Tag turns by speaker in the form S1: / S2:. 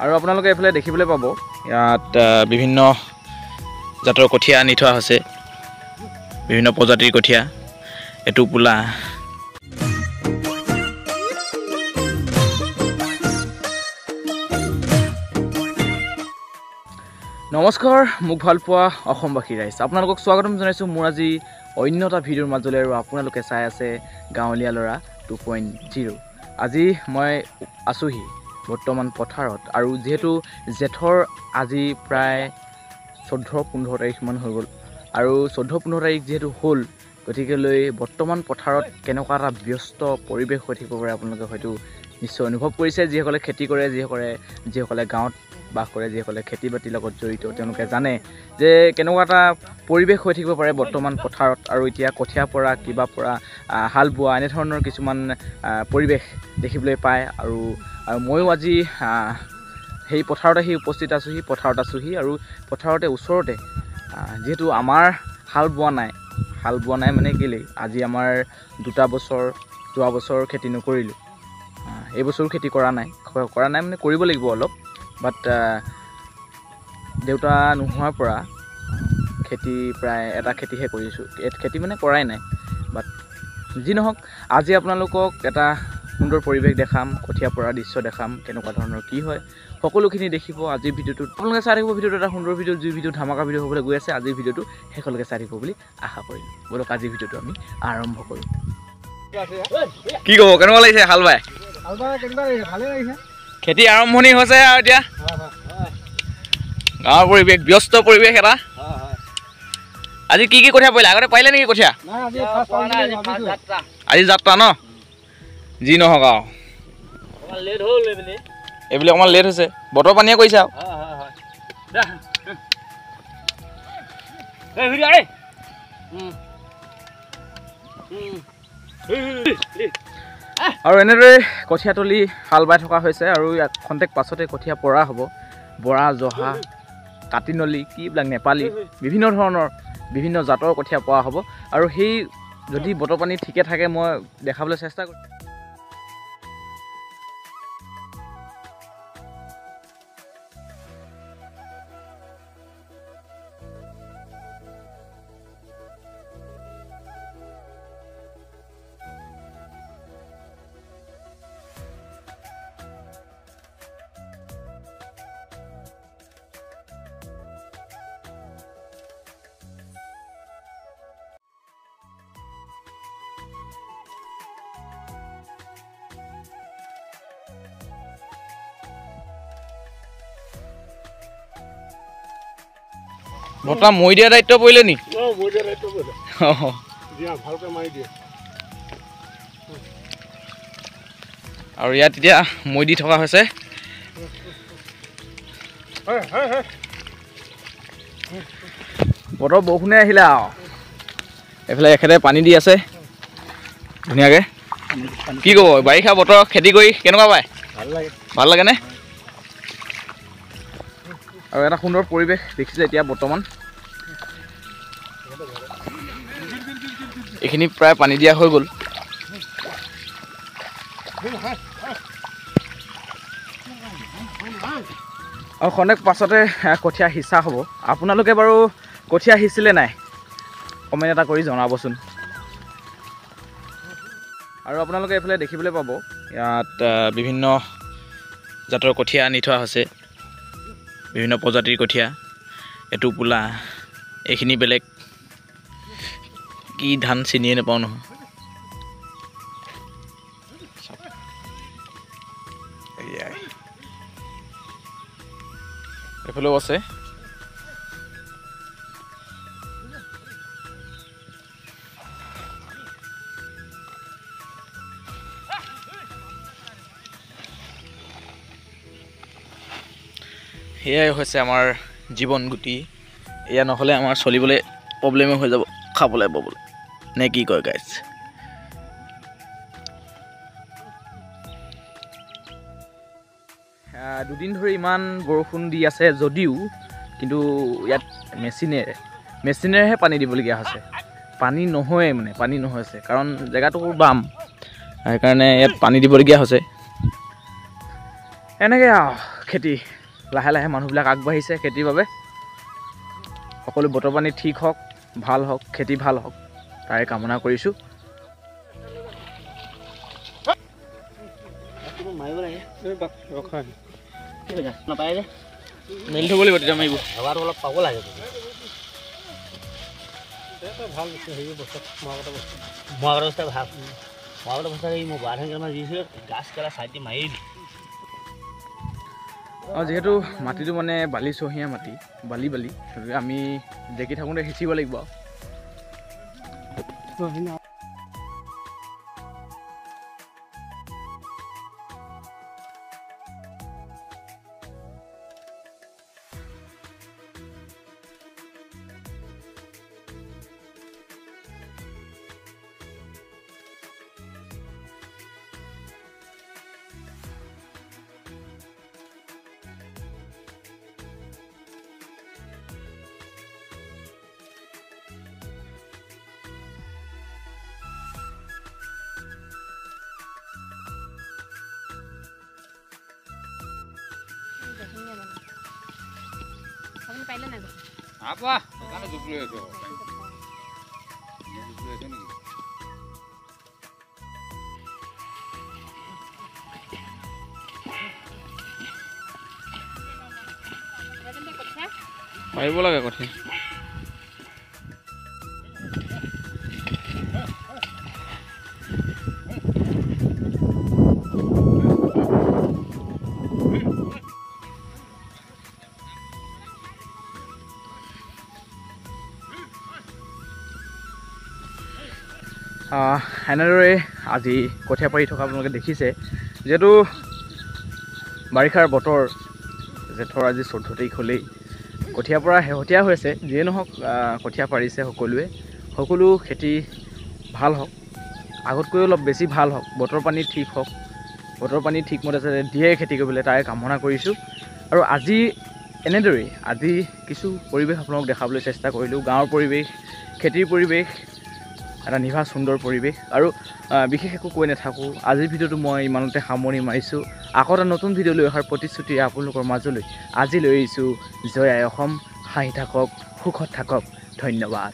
S1: আৰু আপোনালোকে এইফালে দেখিবলৈ পাব ইয়াত বিভিন্ন জাতৰ কঠীয়া আনি থোৱা হৈছে বিভিন্ন প্ৰজাতিৰ কঠীয়া এটু পোলা নমস্কাৰ মোক ভাল পোৱা অসমবাসী ৰাইজ আপোনালোকক স্বাগতম জনাইছো মোৰ আজি অন্য এটা ভিডিঅ'ৰ মাজলৈ আৰু আপোনালোকে চাই আছে গাঁৱলীয়া ল'ৰা 2.0 আজি মই আছোহি বৰ্তমান পথাৰত আৰু যেহেতু জেঠৰ আজি প্ৰায় 14-15 তাৰিখ মান হৈ গ'ল আৰু 14-15 তাৰিখ যেহেতু হ'ল গতিকে লৈ বৰ্তমান পথাৰত কেনেকুৱা এটা ব্যস্ত পৰিৱেশ হৈ থাকিব পাৰে আপোনালোকে হয়তো নিশ্চয় অনুভৱ কৰিছে যিসকলে খেতি কৰে যিসকলে গাঁৱত বাস কৰে যিসকলে খেতি বাতিৰ লগত জড়িত তেওঁলোকে জানে যে কেনেকুৱা এটা পৰিৱেশ হৈ থাকিব পাৰে বৰ্তমান পথাৰত আৰু এতিয়া কঠীয়া পৰা কিবা পৰা হাল বোৱা এনে ধৰণৰ কিছুমান পৰিৱেশ দেখিবলৈ পায় আৰু ময়ো আজি সেই পথাৰত আহি উপস্থিত আছোহি আৰু পথাৰতে ওচৰতে যেহেতু আমাৰ হাল বোৱা নাই মানে কেলেই আজি আমাৰ যোৱা বছৰ খেতি নকৰিলোঁ এই বছৰো খেতি কৰা নাই মানে কৰিব লাগিব অলপ বাট দেউতা নোহোৱাৰ পৰা খেতি প্ৰায় এটা খেতিহে কৰিছোঁ খেতি মানে কৰাই নাই বাট যি নহওক আজি আপোনালোকক এটা সুন্দৰ পৰিৱেশ দেখাম কঠীয়া পৰা দৃশ্য দেখাম কেনেকুৱা ধৰণৰ কি হয় সকলোখিনি দেখিব আজিৰ ভিডিঅ'টোত আপোনালোকে চাই থাকিব ভিডিঅ'টো এটা সুন্দৰ ভিডিঅ' যি ভিডিঅ' ধামাকা ভিডিঅ' হ'বলৈ গৈ আছে আজিৰ ভিডিঅ'টো শেষলৈকে চাই থাকিব বুলি আশা কৰিলোঁ বলক আজিৰ ভিডিঅ'টো আমি আৰম্ভ কৰোঁ কি ক'ব কেনেকুৱা লাগিছে হাল বাই ভালে লাগিছে খেতি আৰম্ভণি হৈছে আৰু এতিয়া গাঁৱৰ পৰিৱেশ ব্যস্ত পৰিৱেশ এটা আজি কি কঠীয়া পাৰিলে আগতে পাৰিলে নেকি কঠীয়া আজি যাত্ৰা ন যি নহওক আৰু এইবিলাক অকণমান লেট হৈছে বতৰ পানীয়ে কৰিছে আৰু এনেদৰে কঠীয়াতলি হাল বাই থকা হৈছে আৰু ইয়াত খন্তেক পাছতে কঠীয়া পৰা হ'ব বৰা জহা কাটিনলি কি এইবিলাক নেপালী বিভিন্ন জাতৰ কঠীয়া পোৱা হ'ব আৰু সেই যদি বতৰ পানী ঠিকে থাকে মই দেখাবলৈ চেষ্টা কৰিম বৰ্তমান মই দিয়া দায়িত্ব পৰিলে নি আৰু ইয়াত এতিয়া মই দি থকা হৈছে বতৰ বৰষুণে আহিলে আৰু এইফালে এখেতে পানী দি আছে ধুনীয়াকৈ কি ক'ব বাৰিষা বতৰ খেতি কৰি কেনেকুৱা পায় ভাল লাগেনে আৰু এটা সুন্দৰ পৰিৱেশ দেখিছে এতিয়া বৰ্তমান এইখিনি প্ৰায় পানী দিয়া হৈ গ'ল আৰু খন্তেক পাছতে কঠীয়া সিঁচা হ'ব আপোনালোকে বাৰু কঠীয়া সিঁচিলে নাই কমেণ্ট এটা কৰি জনাবচোন আৰু আপোনালোকে এইফালে দেখিবলৈ পাব ইয়াত বিভিন্ন জাতৰ কঠীয়া আনি থোৱা হৈছে বিভিন্ন প্ৰজাতিৰ কঠীয়া এটু পোলা এইখিনি বেলেগ কি ধান চিনিয়ে নাপাওঁ নহয় এইফালেও আছে এয়াই হৈছে আমাৰ জীৱন গুটি এয়া নহ'লে আমাৰ চলিবলৈ প্ৰব্লেমে হৈ যাব খাবলৈ পাবলৈ নে কি কয় গাইজ দুদিন ধৰি ইমান বৰষুণ দি আছে যদিও কিন্তু ইয়াত মেচিনেৰেহে পানী দিবলগীয়া হৈছে পানী নহয়ে মানে পানী নহৈছে কাৰণ জেগাটো বাম সেইকাৰণে ইয়াত পানী দিবলগীয়া হৈছে এনেকৈ খেতি লাহে লাহে মানুহবিলাক আগবাঢ়িছে খেতিৰ বাবে। সকলো বতৰ পানী ঠিক হওক, ভাল হওক, খেতি ভাল হওক, তাৰে কামনা কৰিছোঁ। মেলি থ'ব লাগিব তেতিয়া মাৰিব।
S2: হেৱাটো অলপ পাব লাগে। ভাল হেৰি বস্তু মৰা বস্তু ভাল মৰা বস্তু এই মই বাৰ কেইটামান দিছোঁ গাছ কেলা চাইড দি মাৰি দিলোঁ।
S1: যিহেতু মাটিটো মানে বালিচহীয়া মাটি, বালি গতিকে আমি দেখি থাকোঁতে সিঁচিব লাগিব।
S3: apa? Kan ada duplo itu. Duplo itu nih.
S1: পাৰিব লাগে কঠি। এনেদৰে আজি কঠীয়া পাৰি থকা আপোনালোকে দেখিছে। যিহেতু বাৰিষাৰ বতৰ, জেঠৰ আজি 14 তাৰিখ হ'লেই, কঠীয়া পৰা শেহতীয়া হৈছে। যিয়ে নহওক কঠীয়া পাৰিছে সকলোৱে। সকলো খেতি ভাল হওক, আগতকৈ অলপ বেছি ভাল হওক, বতৰ পানী ঠিক হওক, বতৰ পানী ঠিকমতে যাতে দিয়ে খেতি কৰিবলৈ তাৰে কামনা কৰিছোঁ। আৰু আজি এনেদৰেই আজি কিছু পৰিৱেশ আপোনালোকক দেখাবলৈ চেষ্টা কৰিলোঁ। গাঁৱৰ পৰিৱেশ, খেতিৰ পৰিৱেশ, এটা নিভাজ সুন্দৰ পৰিৱেশ। আৰু বিশেষ একো কৈ নাথাকোঁ, আজিৰ ভিডিঅ'টো মই ইমানতে সামৰণি মাৰিছোঁ। আকৌ এটা নতুন ভিডিঅ' লৈ অহাৰ প্ৰতিশ্ৰুতিৰে আপোনালোকৰ মাজলৈ আজি লৈ আহিছোঁ। জয় আই অসম, হাঁহি থাকক, সুখত থাকক, ধন্যবাদ।